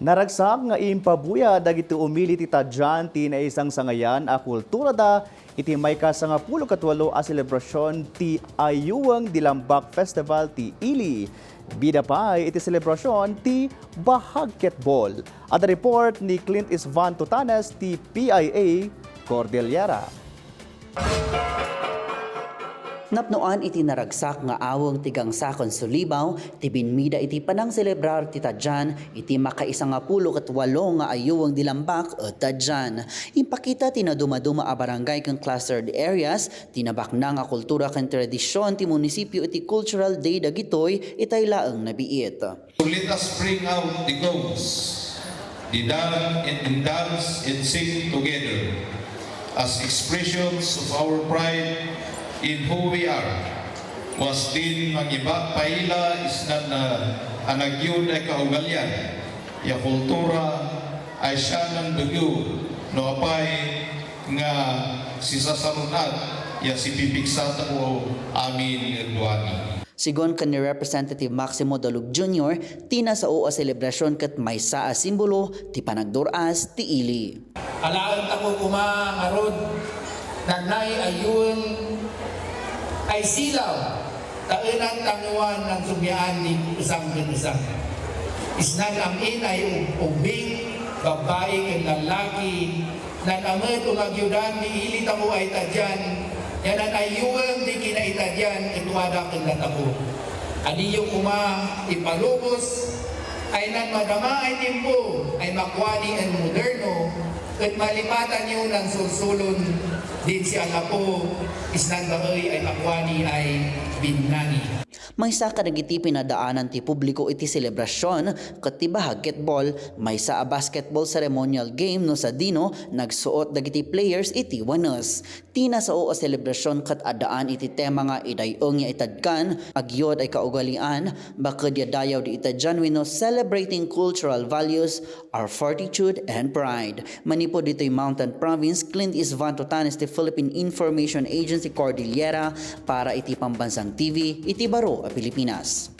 Naragsak nga impabuya dagiti umili ti tadyan ti na isang sangayan a kultura da iti may kasangapulo katwalo a selebrasyon ti Ayuwang Dilambak Festival ti Ili. Bida pa iti selebrasyon ti Basketball. At report ni Clint Isvan Tutanes ti PIA Cordillera. Napnoan iti naragsak nga awong tigang sakon sulibaw, ti binmida iti panang selebrar ti tadyan, iti makaisang apulo katwalo nga ayuwang dilambak o tadyan. Impakita ti naduma-duma a barangay kang clustered areas, tinabak na nga kultura kang tradisyon ti munisipyo iti Cultural Day dagitoy itay laeng nabiit. So let us bring out the ghosts, the dance and sing together as expressions of our pride in who we are. Was din mangiba paila isnan na anagyud ay kaugalyan. Ya kultura ay siya ng dugyo no apay nga si sasarunat ya si pipiksata o amin irduani. Sigon kan ni Representative Maximo Dalug Jr., tina sa o selebrasyon kat may saa simbolo ti panagduras ti Ili. Alaan tako kumangarod nanay ayun ay silaw taenang tanguan ng subyaan ni isang isang. Isnan ang inay ubing, babae ken lalaki, nan amet umagyudan ni ili tamo ay tadyan, yanan ayuwang di kinaitadyan ituada ken natabo. Aniyo kuma ipalubos, ay nan madama ay timpo, ay makwani ang moderno, ket malipatan niyo ng sulsulon din si Alapo, isnan baoy ay makwani ay binnani. May sa kadagiti pinadaanan ti publiko iti selebrasyon ket ti basketball, may sa a basketball ceremonial game no sa dino nagsuot dagiti players iti wanes. Tina sa o selebrasyon ket adaan iti tema nga idayong ya itadkan agyod ay kaugalian baked ya dayaw di itadyan wenno celebrating cultural values, our fortitude and pride. Manipod dito'y Mountain Province, Clint Isvan Tutanes ti Philippine Information Agency Cordillera para iti Pambansang TV, iti Baro a Pilipinas.